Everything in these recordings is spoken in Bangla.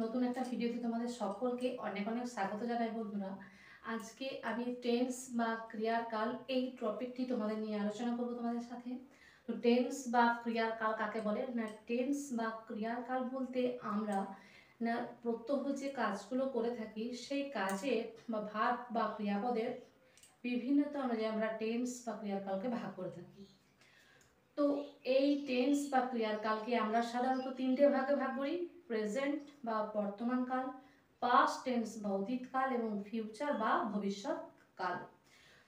নতুন একটা ভিডিওতে তোমাদের সকলকে অনেক অনেক স্বাগত জানাই বন্ধুরা। আজকে আমি টেন্স বা ক্রিয়ার কাল এই টপিকটি তোমাদের নিয়ে আলোচনা করব তোমাদের সাথে। তো টেন্স বা ক্রিয়ার কাল কাকে বলে না, টেন্স বা ক্রিয়ার কাল বলতে আমরা না প্রত্যহ যে কাজগুলো করে থাকি সেই কাজে বা ভাব বা ক্রিয়াপদের বিভিন্নতা অনুযায়ী আমরা টেন্স বা ক্রিয়ার কালকে ভাগ করে থাকি। তো এই টেন্স বা ক্রিয়ার কালকে আমরা সাধারণত তিনটে ভাগে ভাগ করি: প্রেজেন্ট বা বর্তমান কাল, পাস্ট টেন্স বা অতীত কাল এবং ফিউচার বা ভবিষ্যৎ কাল।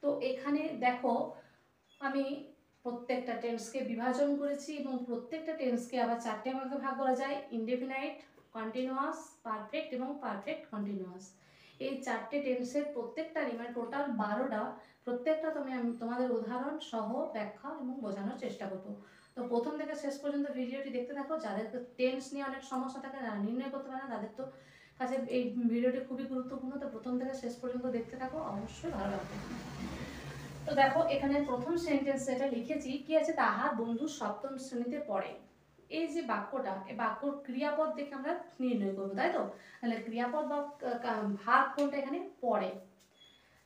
তো এখানে দেখো আমি প্রত্যেকটা টেন্সকে বিভাজন করেছি এবং প্রত্যেকটা টেন্সকে আবার চারটে ভাগে ভাগ করা যায়: ইনডেফিনাইট, কন্টিনিউয়াস, পারফেক্ট এবং পারফেক্ট কন্টিনিউয়াস। এই চারটে টেন্সের প্রত্যেকটারই মানে টোটাল 12টা, প্রত্যেকটা আমি তোমাদের উদাহরণ সহ ব্যাখ্যা এবং বোঝানোর চেষ্টা করবো। তো প্রথম থেকে শেষ পর্যন্ত ভিডিওটি দেখতে থাকো। যাদের টেন্স নিয়ে অনেক সমস্যা থাকে, যারা নির্ণয় করতে পারে না, তাদের তো কাছে এই ভিডিওটি খুবই গুরুত্বপূর্ণ। তো প্রথম থেকে শেষ পর্যন্ত দেখতে থাকো, অবশ্যই ভালো লাগবে। তো দেখো এখানে প্রথম সেন্টেন্স যেটা লিখেছি কি আছে, তাহার বন্ধু সপ্তম শ্রেণীতে পড়ে। এই যে বাক্যটা, এই বাক্যর ক্রিয়াপদ দেখে আমরা নির্ণয় করবো, তাই তো? তাহলে ক্রিয়াপদ বা ভাব কোনটা এখানে? পড়ে।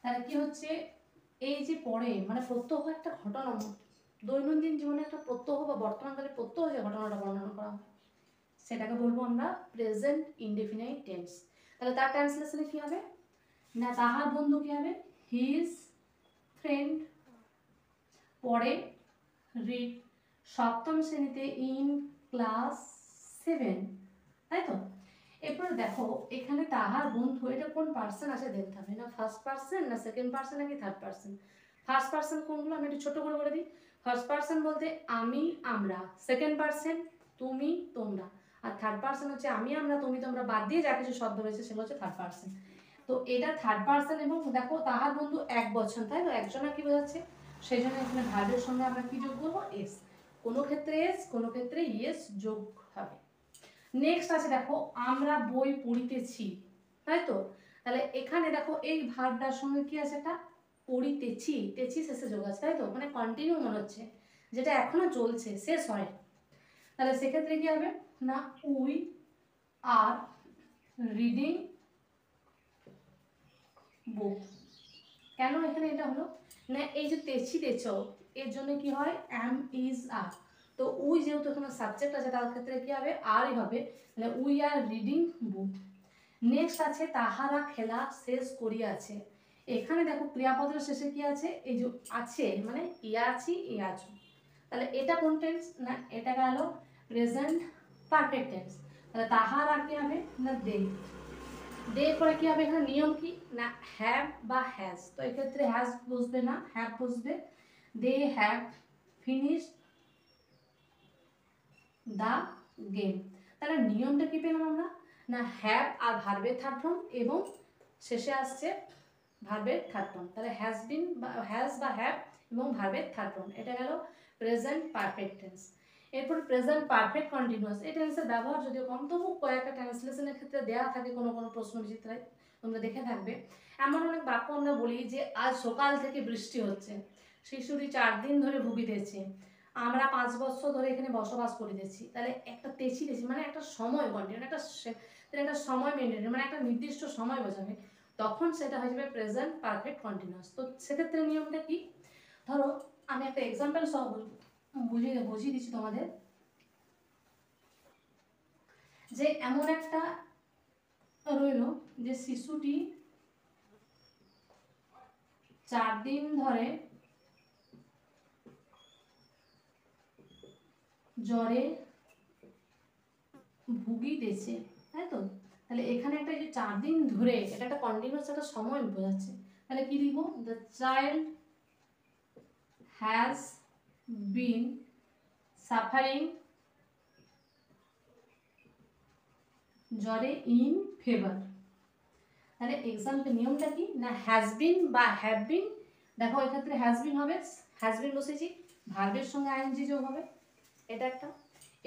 তাহলে কি হচ্ছে, এই যে পড়ে মানে প্রত্যহ একটা ঘটনা, দৈনন্দিন জীবনে একটা প্রত্যহ বা বর্তমানকালে প্রত্যহ যে ঘটনাটা বর্ণনা করা হয় সেটাকে বলবো আমরা প্রেজেন্ট ইনডেফিনাইট টেন্স। তাহলে তার ট্রান্সলেশনে কি হবে না, তাহার বন্ধু কি হবে? হিজ ফ্রেন্ড পড়ে, রিড সপ্তম শ্রেণীতে, ইন ক্লাস 7, তাই তো? এরপর দেখো এখানে তাহার বন্ধু, এটা কোন পার্সন আছে দেখতে হবে না, ফার্স্ট পার্সন না সেকেন্ড পার্সন নাকি থার্ড পার্সন। ফার্স্ট পার্সন কোনগুলো আমি একটু ছোট করে বলে দিই। ফার্স্ট পার্সন বলতে আমি, আমরা। সেকেন্ড পার্সন তুমি, তোমরা। আর থার্ড পার্সন হচ্ছে আমি, আমরা, তুমি, তোমরা বাদ দিয়ে যা কিছু শব্দ রয়েছে সেগুলো হচ্ছে থার্ড পার্সন। তো এটা থার্ড পার্সন। এবং দেখো তাহার বন্ধু এক বছর, তাই তো? একজনা কি বোঝাচ্ছে? সেই জন্য এখানে ভার্বের সঙ্গে আমরা কি যোগ করবো? এস। কোনো ক্ষেত্রে এস, কোনো ক্ষেত্রে ইয়েস যোগ হবে। নেক্সট আছে দেখো আমরা বই পড়িতেছি, তাই তো? তাহলে এখানে দেখো এই ভার্বটার সঙ্গে কি আছে, একটা পড়িতেছি, তেছি শেষে যোগ আছে, তাই তো? মানে কন্টিনিউ মনে হচ্ছে, যেটা এখনো চলছে, শেষ হয়। তাহলে সেক্ষেত্রে কি হবে না, উই আর রিডিং বুক। কেন এখানে এটা হলো না, এই যে তেছি তেছ এর জন্য কি হয়, এম ইজ আর। তো উই যেহেতু এখানে সাবজেক্ট আছে তার ক্ষেত্রে কি হবে, আরই হবে। তাহলে we are reading book. Next আছে তাহারা খেলা শেষ করিয়াছে। এখানে দেখো ক্রিয়াপদের শেষে কি আছে, এই যে আছে মানে ইয়াছি ইয়াছো। তাহলে এটা কোন টেন্স না, এটা গেল প্রেজেন্ট পারফেক্ট টেন্স। তাহলে তাহারা কি হবে না, দে। দে পরে কি হবে, এখানে নিয়ম কি না, হ্যাভ বা হ্যাজ। তো এক্ষেত্রে হ্যাজ বুঝবে না, হ্যাভ বুঝবে। They have finish the game. তাহলে নিয়মটা কি পেলাম আমরা না, হ্যাভ আর ভার্বের থার্ড ফর্ম এবং শেষে আসছে ভার্বের থার্ড ফর্ম। তাহলে হ্যাজ বিন বা হ্যাজ বা হ্যাভ এবং ভার্বের থার্ড ফর্ম, এটা গেল প্রেজেন্ট পারফেক্ট টেন্স। এরপর প্রেজেন্ট পারফেক্ট কন্টিনিউয়াস। এই টেন্সের ব্যবহার যদিও কম, তবু কয়েকটা ট্রান্সলেশনের ক্ষেত্রে দেওয়া থাকে কোনো কোনো প্রশ্ন বিচিত্রায়, তোমরা দেখে থাকবে। এমন অনেক বাক্য আমরা বলি যে আজ সকাল থেকে বৃষ্টি হচ্ছে, শিশুটি 4 দিন ধরে ভুগিতেছে, আমরা 5 বছর ধরে এখানে বসবাস করিতেছি। তাহলে একটা তেছি তেছি মানে একটা সময় কন্টিনিউ, একটা সময় মেনটেন মানে একটা নির্দিষ্ট সময় বোঝাবে, তখন সেটা হয়ে যাবে প্রেজেন্ট পারফেক্ট কন্টিনিউয়াস। তো সেক্ষেত্রে নিয়মটা কি, ধরো আমি একটা এক্সাম্পল সহ বুঝিয়ে দিচ্ছি তোমাদের, যে এমন একটা রইল যে শিশুটি 4 দিন ধরে জ্বরে ভুগিতেছে, তাই তো? তাহলে এখানে একটা যে 4 দিন ধরে, এটা একটা কন্টিনিউয়াস একটা সময় বোঝাচ্ছে। তাহলে কি লিখবো, the child has been suffering জ্বরে ইন ফেভার। তাহলে এক্সাম্পল নিয়মটা কি না, হ্যাজ বিন বা হ্যাভ বিন। দেখো এক্ষেত্রে হ্যাজ বিন হবে, হ্যাজ বিন বসেছি, ভার্বের সঙ্গে আইএনজি যোগ হবে, এটা একটা।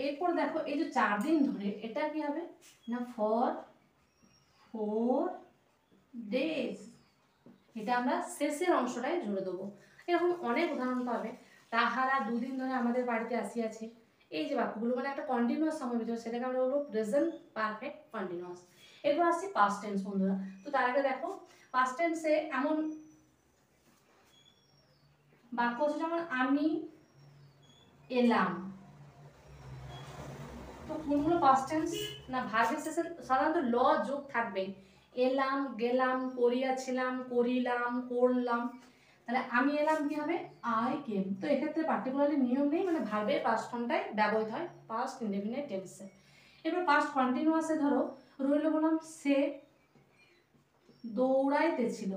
এরপর দেখো এই যে 4 দিন ধরে, এটা কি হবে না, ফর 4 ডেজ। এটা আমরা শেষের অংশটায় জুড়ে দেবো। এরকম অনেক উদাহরণ পাবে। তাহারা 2 দিন ধরে আমাদের বাড়িতে আসিয়াছে, এই যে বাক্যগুলো মানে একটা কন্টিনিউয়াস সময় ভিতরে, সেটাকে আমরা বলবো প্রেজেন্ট পারফেক্ট কন্টিনিউয়াস। এরপর আসছি পাস্ট টেন্স বন্ধুরা। তো তার আগে দেখো পাস্ট টেন্সে এমন বাক্য হচ্ছে যেমন আমি এলাম। তো কোনগুলো পাস্ট টেন্স না, ভার্বের শেষে সাধারণত ল যোগ থাকবে। এলাম, গেলাম, করিয়াছিলাম, করিলাম, করলাম। তাহলে আমি এলাম কি হবে, আই কেম। তো এক্ষেত্রে পার্টিকুলারলি নিয়ম নেই, মানে ভার্বের পাস্ট ফর্মটাই ব্যবহৃত হয় পাস্ট ইনডেফিনিট টেন্সে। এবার পাস্ট কন্টিনিউয়াসে ধরো রইল বললাম সে দৌড়াইতেছিল।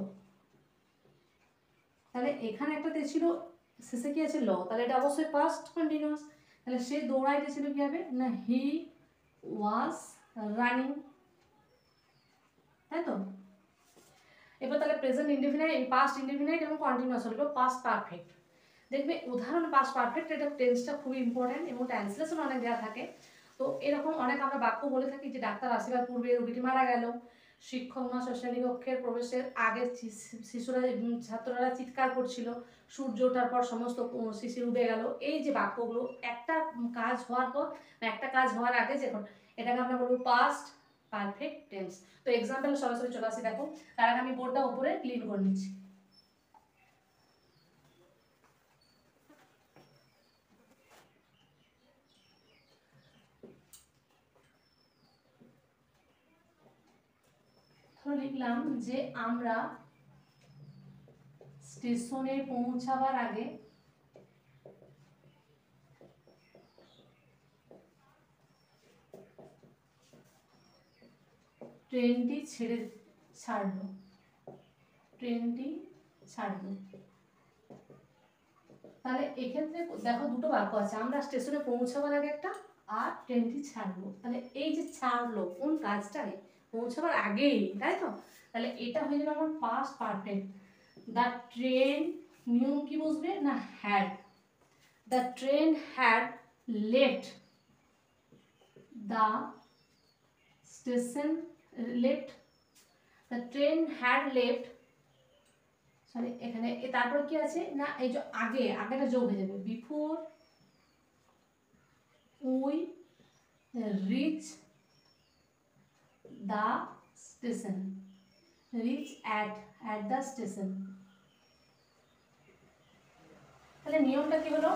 তাহলে এখানে একটা তে ছিল, শেষে কি আছে ল, তাহলে এটা অবশ্যই পাস্ট কন্টিনিউয়াস। তাহলে সে দৌড়াইতেছিল কি হবে না, হি ওয়াজ রানিং, তাই তো। এবার তাহলে প্রেজেন্ট ইনডেফিনাইট, পাস্ট ইনডেফিনাইট এবং কন্টিনিউয়াস হলো পাস্ট পারফেক্ট। দেখবে উদাহরণ পাস্ট পারফেক্ট, এটা টেন্সটা খুবই ইম্পর্টেন্ট এবং ট্রান্সলেশন অনেক দেওয়া থাকে। তো এরকম অনেক আমরা বাক্য বলে থাকি যে ডাক্তার আসিবার পূর্বে রোগীটি মারা গেল, শিক্ষক মহাশয় শ্রেণীকক্ষের প্রবেশের আগে শিশুরা ছাত্ররা চিৎকার করছিল, সূর্য ওঠার পর সমস্ত শিশির উঠে গেল। এই যে বাক্যগুলো একটা কাজ হওয়ার পর, একটা কাজ হওয়ার আগে যখন, এটাকে আমরা বলবো পাস্ট পারফেক্ট টেন্স। তো এক্সাম্পল সরাসরি চলে আসি দেখো। তার আগে আমি বোর্ডটা উপরে ক্লিন করে নিচ্ছি। লিখলাম যে আমরা স্টেশনে পৌঁছাবার আগে ট্রেনটি ছাড়লো, ট্রেনটি ছাড়লো। তাহলে এক্ষেত্রে দেখো দুটো বাক্য আছে, আমরা স্টেশনে পৌঁছাবার আগে একটা, আর ট্রেনটি ছাড়লো। তাহলে এই যে ছাড়লো কোন কাজটাকে, পৌঁছাবার আগেই, তাই তো। তাহলে এটা হয়ে যাবে আমার পাস্ট পারফেক্ট। দ্য ট্রেন, নিয়ম কি বুঝবে না, had. The train had left the station, left the train had left, sorry এখানে তারপর কি আছে না, এই যে আগে, আগেটা যোগ হয়ে যাবে, before we reach the station, reach at the station. তাহলে নিয়মটা কি হলো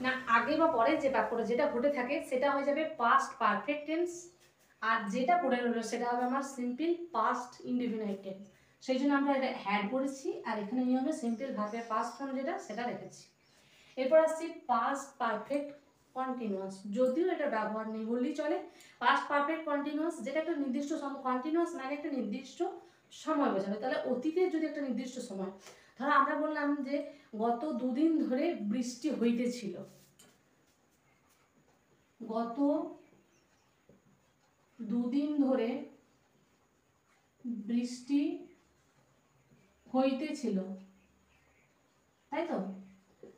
না, আগে বা পরে যে বাক্যটা যেটা ঘটে থাকে সেটা হয়ে যাবে পাস্ট পারফেক্ট টেন্স, আর যেটা পড়ে রইলো সেটা হবে আমার সিম্পল পাস্ট ইনডিফিনাইট টেন্স। সেই জন্য আমরা এটা হ্যাড করেছি, আর এখানে নিয়মে সিম্পল ভার্বের পাস্ট ফর্ম যেটা সেটা রেখেছি। এরপর আসছি পাস্ট পারফেক্ট কন্টিনিউয়াস, যদিও এটা ব্যবহার নেই বললেই চলে। পাস্ট পারফেক্ট কন্টিনিউয়াস যেটা একটা নির্দিষ্ট সময়, কন্টিনিউয়াস মানে একটা নির্দিষ্ট সময় বোঝাবে। তাহলে অতীতের যদি একটা নির্দিষ্ট সময়, ধরো আমরা বললাম যে গত দুদিন ধরে বৃষ্টি হইতেছিল, গত দুদিন ধরে বৃষ্টি হইতেছিল, তাই তো।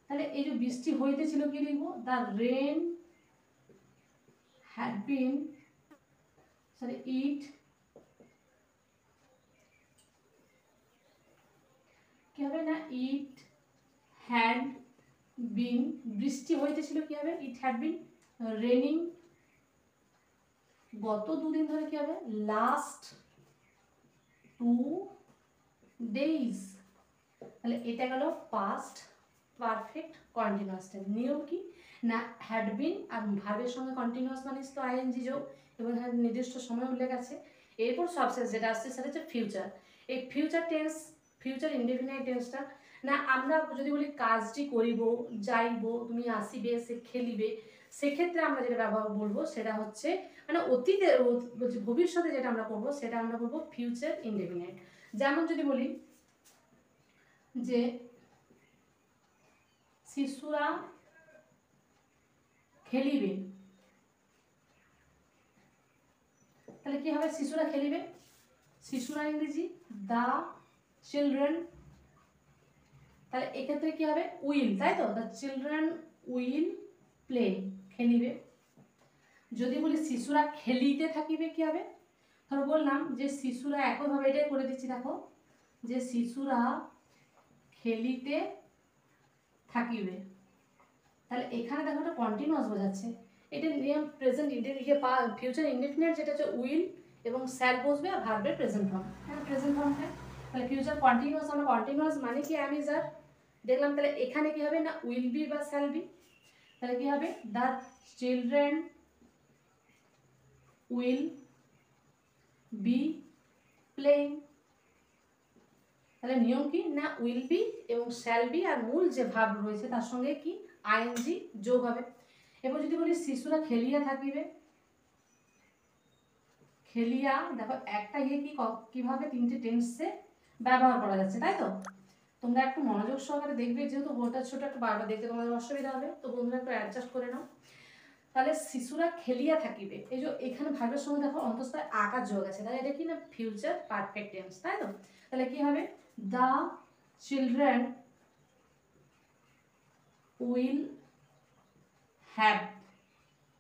তাহলে এই যে বৃষ্টি হইতেছিল কি লিখবো, the rain had been, sorry it কি হবে না, it had been, বৃষ্টি হইতেছিল কি হবে, it had been raining, গত দুদিন ধরে কি হবে, last 2 days। তাহলে এটা গেল পাস্ট পারফেক্ট কন্টিনিউয়াস টেন্স। নিয়ম কি না, হ্যাড বিন আর ভার্বের সঙ্গে কন্টিনিউয়াস মানে তো আইএনজি যোগ এবং নির্দিষ্ট সময় উল্লেখ আছে। এরপর সবশেষ যেটা আসছে সেটা হচ্ছে ফিউচার। এই ফিউচার টেন্স, ফিউচার ইনডিফিনাইট টেন্সটা না, আমরা যদি বলি কাজটি করিব, যাইব, তুমি আসিবে, সে খেলিবে, সেক্ষেত্রে আমরা যেটা ব্যবহার বলবো সেটা হচ্ছে মানে অতীতে, ভবিষ্যতে যেটা আমরা করবো সেটা আমরা বলবো ফিউচার ইনডিফিনাইট। যেমন যদি বলি যে শিশুরা খেলিবে, তাহলে কি হবে, শিশুরা খেলিবে, শিশুরা ইংরেজি দ্য চিলড্রেন। তাহলে এক্ষেত্রে কি হবে, উইল, তাই তো, দ্য চিলড্রেন উইল প্লে, খেলিবে। যদি বলি শিশুরা খেলিতে থাকিবে কি হবে, ধরো বললাম যে শিশুরা, একইভাবে এটাই করে দিচ্ছি দেখো, যে শিশুরা খেলিতে থাকিবে। তাহলে এখানে দেখো একটা কন্টিনিউয়াস বোঝাচ্ছে, এটা নিয়ম প্রেজেন্ট ফিউচার ইনডেফিনিট যেটা হচ্ছে উইল এবং স্যাল বসবে আর ভার্বের প্রেজেন্ট ফর্ম। হ্যাঁ প্রেজেন্ট ফর্মটা তাহলে ফিউচার কন্টিনিউয়াস, আমরা কন্টিনিউয়াস মানে কি অ্যাম ইজ আর দেখলাম। তাহলে এখানে কি হবে না উইল বি বা স্যাল বি, তাহলে কি হবে the children will be playing. তাহলে নিয়ম কি না উইল বি এবং শ্যাল বি আর মূল যে ভার্ব রয়েছে তার সঙ্গে কি আইএনজি যোগ হবে। এবার যদি বলি শিশুরা খেলিয়া থাকিবে, খেলিয়া দেখো একটা ইয়ে কি কিভাবে তিনটে টেন্সে ব্যবহার করা যাচ্ছে, তাই তো তোমরা একটু মনোযোগ সহকারে দেখবে, যেহেতু বোর্ডটা ছোট একটু বারবার দেখতে তোমাদের অসুবিধা হবে, তো বন্ধুরা একটু অ্যাডজাস্ট করে নাও। তাহলে শিশুরা খেলিয়া থাকিবে, এই যে এখানে ভার্বের সঙ্গে দেখো অন্তঃস্থ আকার যোগ আছে, তাহলে এটা কি না ফিউচার পারফেক্ট টেন্স, তাই তো। তাহলে কি হবে the children will have,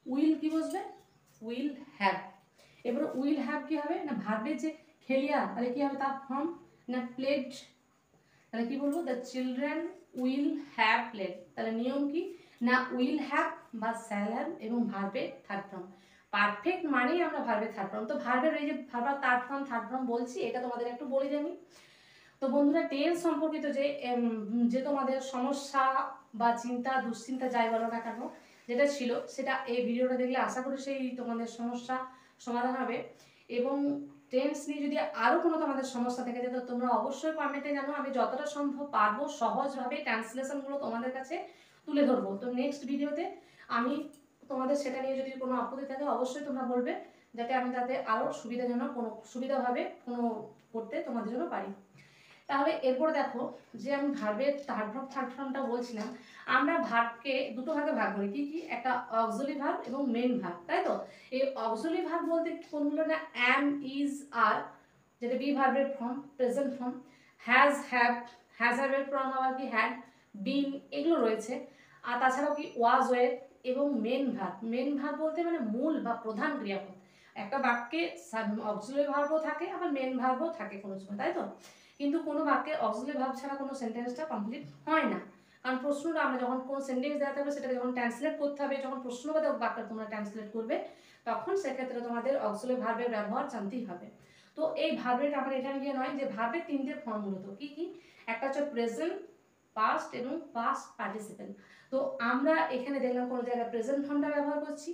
will কি বসবে উইল হ্যাভ। এবার উইল হ্যাভ কি হবে না ভার্বের যে খেলিয়া, তাহলে কি হবে তার ফর্ম না প্লেড, তাহলে কি বলবো the children will have played. তাহলে নিয়ম কি না উইল হ্যাভ বা শ্যাল হ্যাভ এবং ভার্বের থার্ড ফর্ম। পারফেক্ট মানেই আমরা ভার্বের থার্ড ফর্ম, তো ভার্বের এই যে ভার্বের থার্ড ফর্ম বলছি এটা তোমাদের একটু বলে দিই আমি। তো বন্ধুরা টেন্স সম্পর্কিত যে যে তোমাদের সমস্যা বা চিন্তা দুশ্চিন্তা যাই বলো না কেন যেটা ছিল সেটা এই ভিডিওটা দেখলে আশা করি সেই তোমাদের সমস্যা সমাধান হবে। এবং টেন্স নিয়ে যদি আরও কোনো তোমাদের সমস্যা থেকে যায় তো তোমরা অবশ্যই কমেন্টে জানো, আমি যতটা সম্ভব পারবো সহজভাবে ট্রান্সলেশনগুলো তোমাদের কাছে তুলে ধরবো। তো নেক্সট ভিডিওতে আমি তোমাদের সেটা নিয়ে যদি কোনো আপত্তি থাকে অবশ্যই তোমরা বলবে, যাতে আমি তাতে আরও সুবিধাজনক কোনো সুবিধাভাবে কোনো করতে তোমাদের জন্য পারি। তাহলে এরপর দেখো যে আমি ভার্বের থার্ড ফর্মটা বলছিলাম, আমরা ভার্বকে দুটো ভাগে ভাগ করি, কি কি একটা অক্সিলারি ভার্ব এবং মেইন ভার্ব, তাই তো। এই অক্সিলারি ভার্ব বলতে কোনগুলো না অ্যাম ইজ আর যেটা বি ভার্বের ফর্ম প্রেজেন্ট ফর্ম, হ্যাজ হ্যাভের ফর্ম আবার কি হ্যাড বিন এগুলো রয়েছে। আর তাছাড়াও কি ওয়াজ ওয়ের এবং মেন ভার্ব বলতে মানে মূল বা প্রধান ক্রিয়াপদ। একটা বাক্যে অক্সিলারি ভার্বও থাকে আবার মেন ভার্বও থাকে কোনো সময়, তাই তো। কিন্তু কোনো বাক্যে অক্সিলারি ভার্ব ছাড়া কোনো সেন্টেন্সটা কমপ্লিট হয় না, কারণ প্রশ্নটা আমরা যখন কোনো সেন্টেন্স দেওয়া থাকবে সেটাকে যখন ট্রান্সলেট করতে হবে, যখন প্রশ্নবাচক বাক্য তোমরা ট্রান্সলেট করবে তখন সেক্ষেত্রে তোমাদের অক্সিলারি ভার্বের ব্যবহার জানতেই হবে। তো এই ভার্বের আমার এটা নিয়ে নয় যে ভার্বের তিনটে ফর্ম মূলত কি কি, একটা হচ্ছে প্রেজেন্ট, পাস্ট এবং পাস্ট পার্টিসিপেল। তো আমরা এখানে দেখলাম কোনো জায়গায় প্রেজেন্ট ফর্মটা ব্যবহার করছি,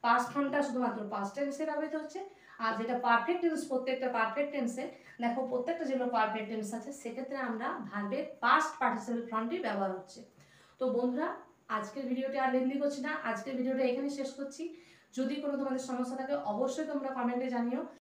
পাস্ট ফর্মটা শুধুমাত্র পাস্ট টেন্সে ব্যবহৃত হচ্ছে, আর যেটা পারফেক্ট টেন্স প্রত্যেকটা পারফেক্ট টেন্সে দেখো প্রত্যেকটা যেগুলো পারফেক্ট টেন্স আছে সেক্ষেত্রে আমরা ভার্বের পাস্ট পার্টিসিপেল ফর্মটি ব্যবহার হচ্ছে। তো বন্ধুরা আজকের ভিডিওটি আর লেন্দি করছি না, আজকের ভিডিওটা এখানে শেষ করছি। যদি কোনো তোমাদের সমস্যা থাকে অবশ্যই তোমরা কমেন্টে জানিও।